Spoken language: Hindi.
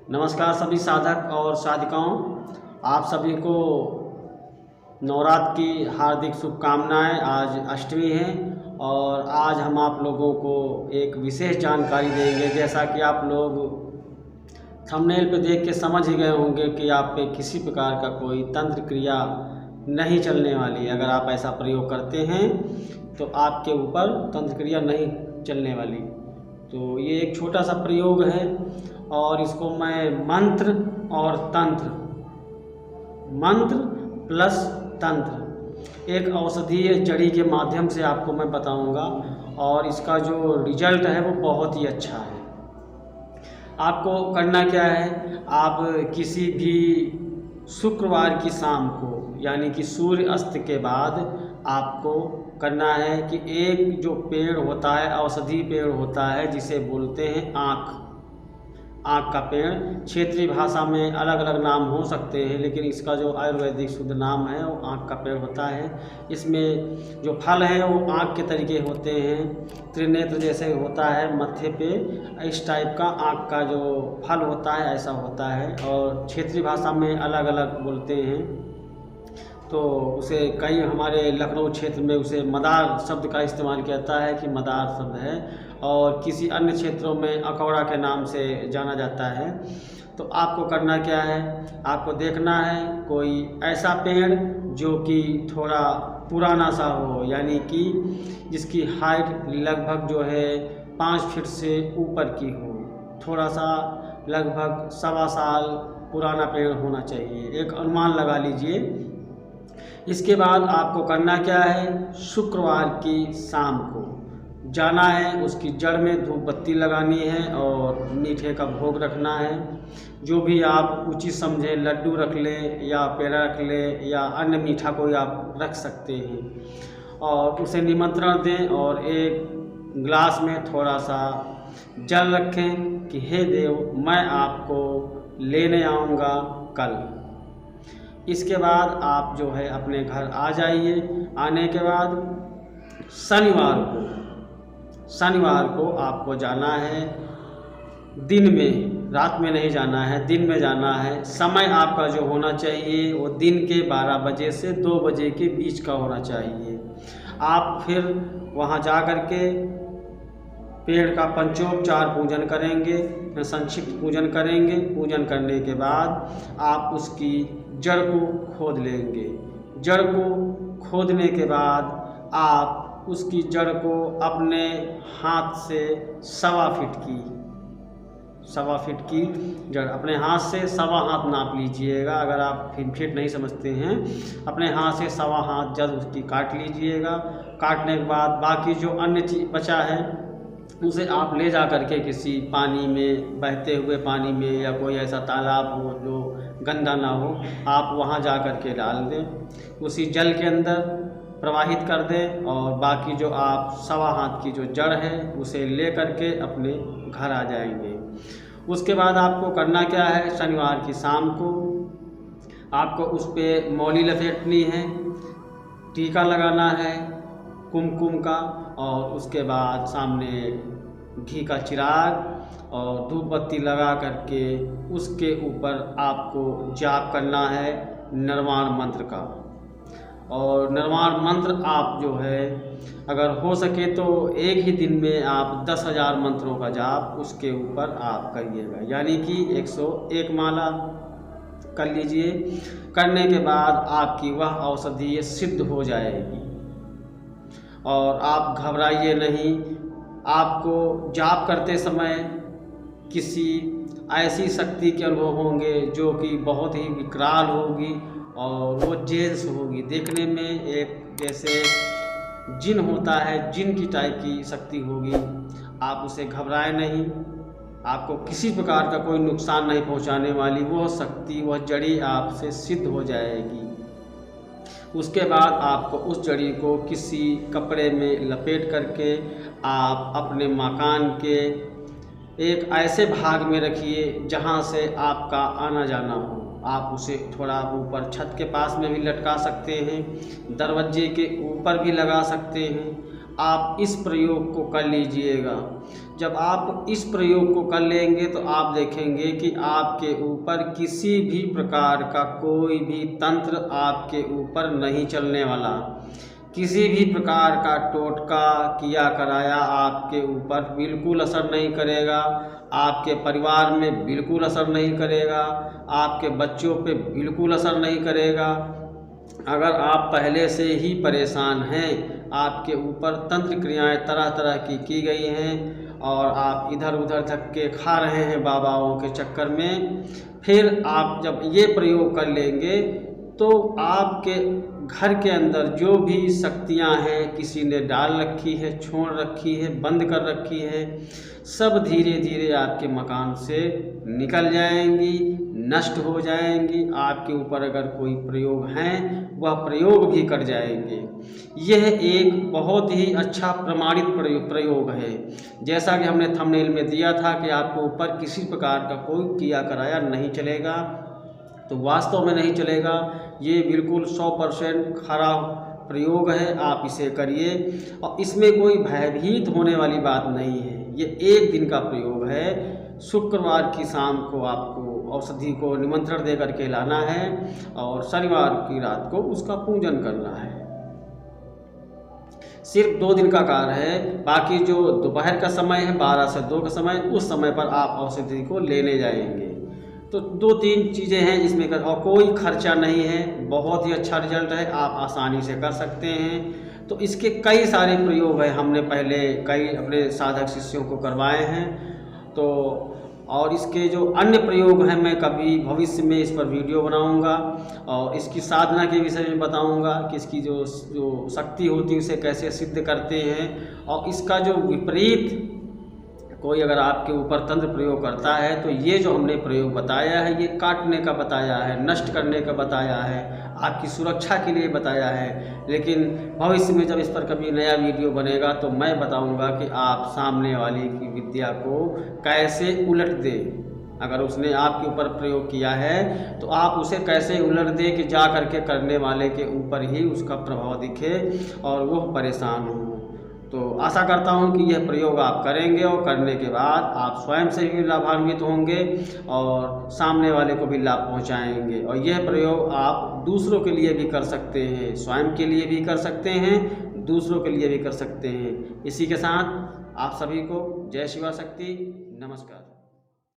नमस्कार सभी साधक और साधिकाओं, आप सभी को नवरात्र की हार्दिक शुभकामनाएं। आज अष्टमी है और आज हम आप लोगों को एक विशेष जानकारी देंगे। जैसा कि आप लोग थंबनेल पे देख के समझ ही गए होंगे कि आप पे किसी प्रकार का कोई तंत्र क्रिया नहीं चलने वाली। अगर आप ऐसा प्रयोग करते हैं तो आपके ऊपर तंत्र क्रिया नहीं चलने वाली। तो ये एक छोटा सा प्रयोग है और इसको मैं मंत्र और तंत्र, मंत्र प्लस तंत्र, एक औषधीय जड़ी के माध्यम से आपको मैं बताऊंगा और इसका जो रिजल्ट है वो बहुत ही अच्छा है। आपको करना क्या है, आप किसी भी शुक्रवार की शाम को यानी कि सूर्य अस्त के बाद आपको करना है कि एक जो पेड़ होता है, औषधि पेड़ होता है जिसे बोलते हैं आँख का पेड़। क्षेत्रीय भाषा में अलग अलग नाम हो सकते हैं, लेकिन इसका जो आयुर्वेदिक शुद्ध नाम है वो आँख का पेड़ होता है। इसमें जो फल है वो आँख के तरीके होते हैं, त्रिनेत्र जैसे होता है मत्थे पे, इस टाइप का आँख का जो फल होता है ऐसा होता है। और क्षेत्रीय भाषा में अलग अलग बोलते हैं, तो उसे कई हमारे लखनऊ क्षेत्र में उसे मदार शब्द का इस्तेमाल किया जाता है कि मदार शब्द है, और किसी अन्य क्षेत्रों में अकौड़ा के नाम से जाना जाता है। तो आपको करना क्या है, आपको देखना है कोई ऐसा पेड़ जो कि थोड़ा पुराना सा हो, यानी कि जिसकी हाइट लगभग जो है 5 फीट से ऊपर की हो, थोड़ा सा लगभग 1.25 साल पुराना पेड़ होना चाहिए, एक अनुमान लगा लीजिए। इसके बाद आपको करना क्या है, शुक्रवार की शाम को जाना है, उसकी जड़ में धूप बत्ती लगानी है और मीठे का भोग रखना है। जो भी आप उचित समझें, लड्डू रख लें या पेड़ा रख लें या अन्य मीठा कोई आप रख सकते हैं, और उसे निमंत्रण दें और एक गिलास में थोड़ा सा जल रखें कि हे देव, मैं आपको लेने आऊँगा कल। इसके बाद आप जो है अपने घर आ जाइए। आने के बाद शनिवार को आपको जाना है, दिन में, रात में नहीं जाना है, दिन में जाना है। समय आपका जो होना चाहिए वो दिन के 12 बजे से 2 बजे के बीच का होना चाहिए। आप फिर वहाँ जा कर के पेड़ का पंचोपचार पूजन करेंगे, संक्षिप्त पूजन करेंगे। पूजन करने के बाद आप उसकी जड़ को खोद लेंगे। जड़ को खोदने के बाद आप उसकी जड़ को अपने हाथ से 1.25 फीट की जड़ अपने हाथ से 1.25 हाथ नाप लीजिएगा। अगर आप फीट नहीं समझते हैं, अपने हाथ से 1.25 हाथ जड़ उसकी काट लीजिएगा। काटने के बाद बाकी जो अन्य चीज़ बचा है उसे आप ले जा करके किसी पानी में, बहते हुए पानी में, या कोई ऐसा तालाब हो जो गंदा ना हो, आप वहाँ जा कर के डाल दें, उसी जल के अंदर प्रवाहित कर दें। और बाकी जो आप 1.25 हाथ की जो जड़ है उसे ले करके अपने घर आ जाएंगे। उसके बाद आपको करना क्या है, शनिवार की शाम को आपको उस पर मौली लपेटनी है, टीका लगाना है कुमकुम का, और उसके बाद सामने घी का चिराग और धूप बत्ती लगा करके उसके ऊपर आपको जाप करना है निर्वाण मंत्र का। और निर्वाण मंत्र आप जो है अगर हो सके तो एक ही दिन में आप 10,000 मंत्रों का जाप उसके ऊपर आप करिएगा, यानी कि 101 माला कर लीजिए। करने के बाद आपकी वह औषधि सिद्ध हो जाएगी और आप घबराइए नहीं। आपको जाप करते समय किसी ऐसी शक्ति के अनुभव होंगे जो कि बहुत ही विकराल होगी और वो जेंस होगी, देखने में एक जैसे जिन होता है, जिन की टाइप की शक्ति होगी। आप उसे घबराएं नहीं, आपको किसी प्रकार का कोई नुकसान नहीं पहुंचाने वाली वह शक्ति, वह जड़ी आपसे सिद्ध हो जाएगी। उसके बाद आपको उस जड़ी को किसी कपड़े में लपेट करके आप अपने मकान के एक ऐसे भाग में रखिए जहां से आपका आना जाना हो। आप उसे थोड़ा ऊपर छत के पास में भी लटका सकते हैं, दरवाजे के ऊपर भी लगा सकते हैं। आप इस प्रयोग को कर लीजिएगा। जब आप इस प्रयोग को कर लेंगे तो आप देखेंगे कि आपके ऊपर किसी भी प्रकार का कोई भी तंत्र आपके ऊपर नहीं चलने वाला। किसी भी प्रकार का टोटका किया कराया आपके ऊपर बिल्कुल असर नहीं करेगा, आपके परिवार में बिल्कुल असर नहीं करेगा, आपके बच्चों पे बिल्कुल असर नहीं करेगा। अगर आप पहले से ही परेशान हैं, आपके ऊपर तंत्र क्रियाएं तरह तरह की गई हैं और आप इधर उधर धक्के खा रहे हैं बाबाओं के चक्कर में, फिर आप जब ये प्रयोग कर लेंगे तो आपके घर के अंदर जो भी शक्तियां हैं, किसी ने डाल रखी है, छोड़ रखी है, बंद कर रखी है, सब धीरे धीरे आपके मकान से निकल जाएंगी, नष्ट हो जाएंगी। आपके ऊपर अगर कोई प्रयोग हैं वह प्रयोग भी कर जाएंगे। यह एक बहुत ही अच्छा प्रमाणित प्रयोग है। जैसा कि हमने थंबनेल में दिया था कि आपके ऊपर किसी प्रकार का कोई किया कराया नहीं चलेगा, तो वास्तव में नहीं चलेगा। ये बिल्कुल 100% खरा प्रयोग है, आप इसे करिए और इसमें कोई भयभीत होने वाली बात नहीं है। ये एक दिन का प्रयोग है। शुक्रवार की शाम को आपको औषधि को निमंत्रण दे करके लाना है और शनिवार की रात को उसका पूजन करना है। सिर्फ 2 दिन का कार्य है। बाकी जो दोपहर का समय है 12 से 2 का समय, उस समय पर आप औषधि को लेने जाएंगे। तो 2-3 चीज़ें हैं इसमें कर, और कोई खर्चा नहीं है, बहुत ही अच्छा रिजल्ट है, आप आसानी से कर सकते हैं। तो इसके कई सारे प्रयोग हैं, हमने पहले कई अपने साधक शिष्यों को करवाए हैं। तो और इसके जो अन्य प्रयोग हैं मैं कभी भविष्य में इस पर वीडियो बनाऊंगा और इसकी साधना के विषय में बताऊंगा कि इसकी जो शक्ति होती है उसे कैसे सिद्ध करते हैं। और इसका जो विपरीत कोई अगर आपके ऊपर तंत्र प्रयोग करता है तो ये जो हमने प्रयोग बताया है ये काटने का बताया है, नष्ट करने का बताया है, आपकी सुरक्षा के लिए बताया है। लेकिन भविष्य में जब इस पर कभी नया वीडियो बनेगा तो मैं बताऊंगा कि आप सामने वाले की विद्या को कैसे उलट दें। अगर उसने आपके ऊपर प्रयोग किया है तो आप उसे कैसे उलट दें कि जा करके करने वाले के ऊपर ही उसका प्रभाव दिखे और वह परेशान हो। तो आशा करता हूं कि यह प्रयोग आप करेंगे और करने के बाद आप स्वयं से भी लाभान्वित होंगे और सामने वाले को भी लाभ पहुंचाएंगे। और यह प्रयोग आप दूसरों के लिए भी कर सकते हैं, स्वयं के लिए भी कर सकते हैं, दूसरों के लिए भी कर सकते हैं। इसी के साथ आप सभी को जय शिवा शक्ति, नमस्कार।